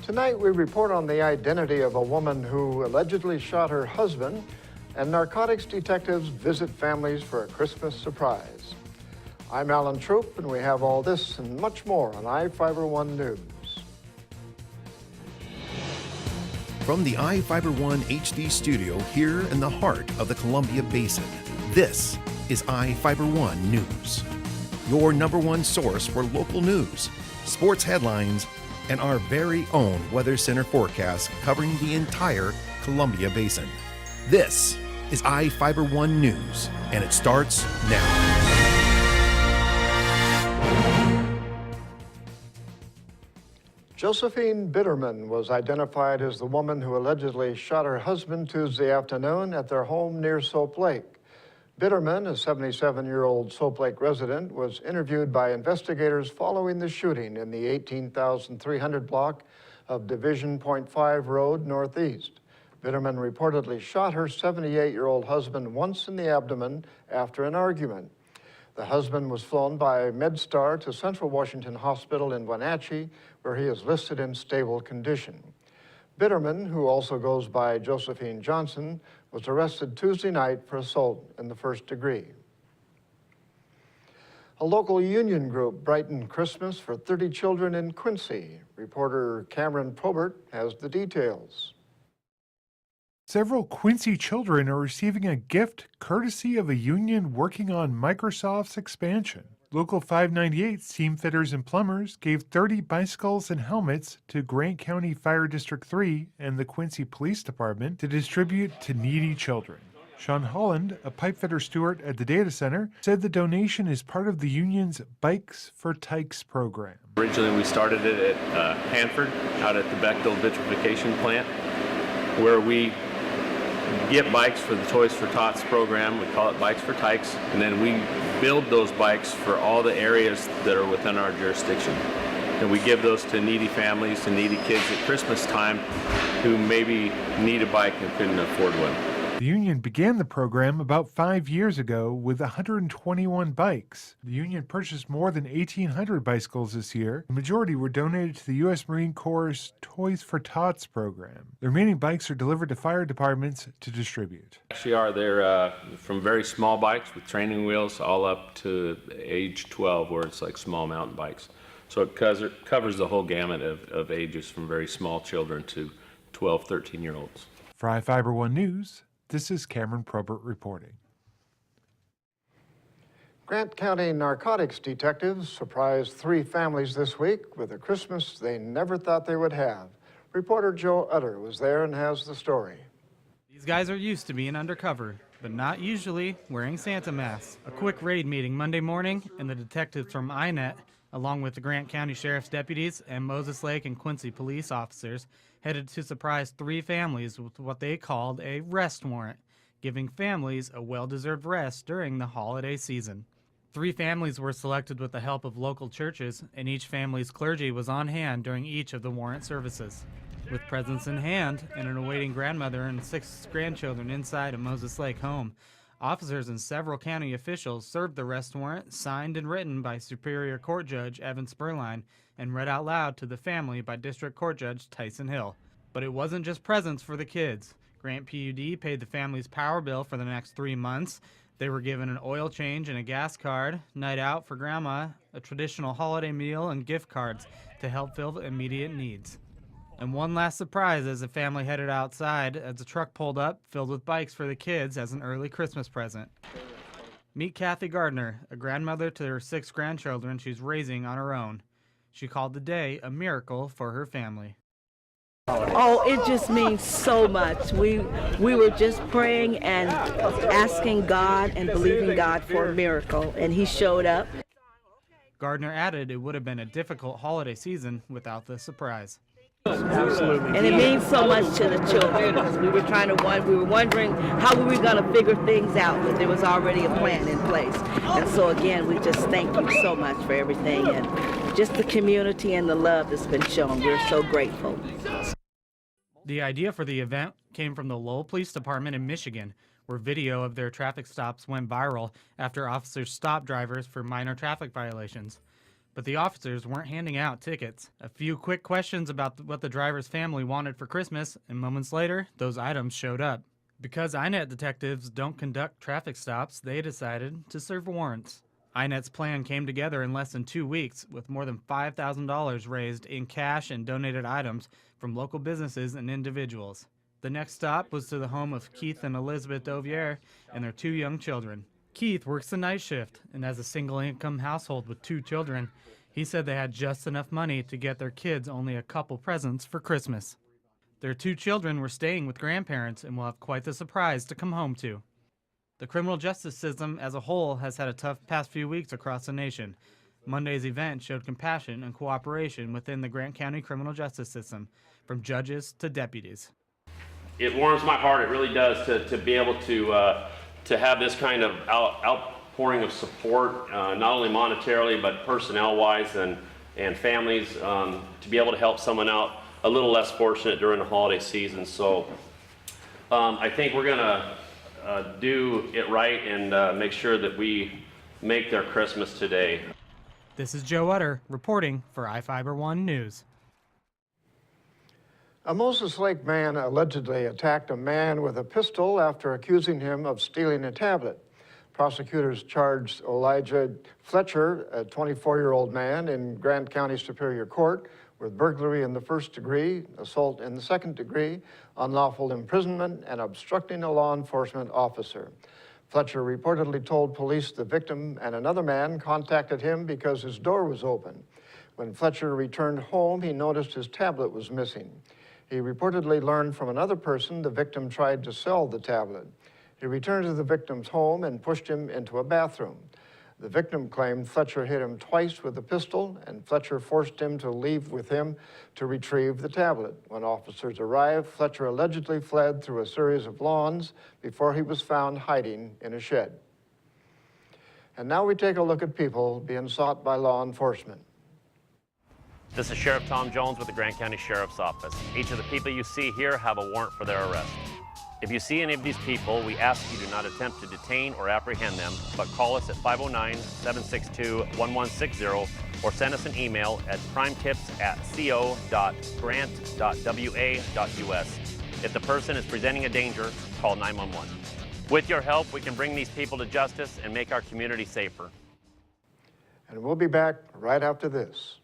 Tonight we report on the identity of a woman who allegedly shot her husband, and narcotics detectives visit families for a Christmas surprise. I'm Alan Troop, and we have all this and much more on Ifiber One News. From the Ifiber One HD studio here in the heart of the Columbia Basin, this is Ifiber One News, your #1 source for local news, sports headlines, and our very own Weather Center forecast covering the entire Columbia Basin. This is Ifiber One News, and it starts now. Josephine Bitterman was identified as the woman who allegedly shot her husband Tuesday afternoon at their home near Soap Lake. Bitterman, a 77-year-old Soap Lake resident, was interviewed by investigators following the shooting in the 18,300 block of Division .5 Road Northeast. Bitterman reportedly shot her 78-year-old husband once in the abdomen after an argument. The husband was flown by MedStar to Central Washington Hospital in Wenatchee, where he is listed in stable condition. Bitterman, who also goes by Josephine Johnson, was arrested Tuesday night for assault in the first degree. A local union group brightened Christmas for 30 children in Quincy. Reporter Cameron Probert has the details. Several Quincy children are receiving a gift courtesy of a union working on Microsoft's expansion. Local 598 Steam Fitters and Plumbers gave 30 bicycles and helmets to Grant County Fire District 3 and the Quincy Police Department to distribute to needy children. Sean Holland, a pipefitter steward at the data center, said the donation is part of the union's Bikes for Tykes program. Originally we started it at Hanford, out at the Bechtel vitrification plant, where we get bikes for the Toys for Tots program. We call it Bikes for Tykes, and then we build those bikes for all the areas that are within our jurisdiction. And we give those to needy families and needy kids at Christmas time who maybe need a bike and couldn't afford one. The union began the program about 5 years ago with 121 bikes. The union purchased more than 1,800 bicycles this year. The majority were donated to the U.S. Marine Corps' Toys for Tots program. The remaining bikes are delivered to fire departments to distribute. Actually they're from very small bikes with training wheels all up to age 12, where it's like small mountain bikes. So it covers the whole gamut of ages from very small children to 12, 13-year-olds. For Ifiber One News, this is Cameron Probert reporting. Grant County narcotics detectives surprised 3 families this week with a Christmas they never thought they would have. Reporter Joe Utter was there and has the story. These guys are used to being undercover, but not usually wearing Santa masks. A quick raid meeting Monday morning, and the detectives from INET, along with the Grant County Sheriff's deputies and Moses Lake and Quincy police officers, headed to surprise 3 families with what they called a rest warrant, giving families a well-deserved rest during the holiday season. 3 families were selected with the help of local churches, and each family's clergy was on hand during each of the warrant services. With presents in hand and an awaiting grandmother and 6 grandchildren inside a Moses Lake home, officers and several county officials served the rest warrant, signed and written by Superior Court Judge Evan Spurline and read out loud to the family by District Court Judge Tyson Hill. But it wasn't just presents for the kids. Grant PUD paid the family's power bill for the next 3 months. They were given an oil change and a gas card, night out for grandma, a traditional holiday meal, and gift cards to help fill immediate needs. And one last surprise as the family headed outside as a truck pulled up filled with bikes for the kids as an early Christmas present. Meet Kathy Gardner, a grandmother to her 6 grandchildren she's raising on her own. She called the day a miracle for her family. Oh, it just means so much. We were just praying and asking God and believing God for a miracle, and He showed up. Gardner added it would have been a difficult holiday season without the surprise. And it means so much to the children because we were wondering how we were going to figure things out, but there was already a plan in place. And so again, we just thank you so much for everything and just the community and the love that's been shown. We're so grateful. The idea for the event came from the Lowell Police Department in Michigan, where video of their traffic stops went viral after officers stopped drivers for minor traffic violations. But the officers weren't handing out tickets. A few quick questions about what the driver's family wanted for Christmas, and moments later, those items showed up. Because INET detectives don't conduct traffic stops, they decided to serve warrants. INET's plan came together in less than 2 weeks, with more than $5,000 raised in cash and donated items from local businesses and individuals. The next stop was to the home of Keith and Elizabeth Dovier and their 2 young children. Keith works the night shift, and as a single-income household with 2 children, he said they had just enough money to get their kids only a couple presents for Christmas. Their 2 children were staying with grandparents and will have quite the surprise to come home to. The criminal justice system as a whole has had a tough past few weeks across the nation. Monday's event showed compassion and cooperation within the Grant County criminal justice system, from judges to deputies. It warms my heart, it really does, to be able to have this kind of outpouring of support, not only monetarily but personnel-wise and families, to be able to help someone out a little less fortunate during the holiday season. So I think we're going to do it right and make sure that we make their Christmas today. This is Joe Utter reporting for Ifiber One News. A Moses Lake man allegedly attacked a man with a pistol after accusing him of stealing a tablet. Prosecutors charged Elijah Fletcher, a 24-year-old man in Grant County Superior Court, with burglary in the 1st degree, assault in the 2nd degree, unlawful imprisonment, and obstructing a law enforcement officer. Fletcher reportedly told police the victim and another man contacted him because his door was open. When Fletcher returned home, he noticed his tablet was missing. He reportedly learned from another person the victim tried to sell the tablet. He returned to the victim's home and pushed him into a bathroom. The victim claimed Fletcher hit him twice with a pistol, and Fletcher forced him to leave with him to retrieve the tablet. When officers arrived, Fletcher allegedly fled through a series of lawns before he was found hiding in a shed. And now we take a look at people being sought by law enforcement. This is Sheriff Tom Jones with the Grant County Sheriff's Office. Each of the people you see here have a warrant for their arrest. If you see any of these people, we ask you do not attempt to detain or apprehend them, but call us at 509-762-1160 or send us an email at crimetips@co.grant.wa.us. If the person is presenting a danger, call 911. With your help, we can bring these people to justice and make our community safer. And we'll be back right after this.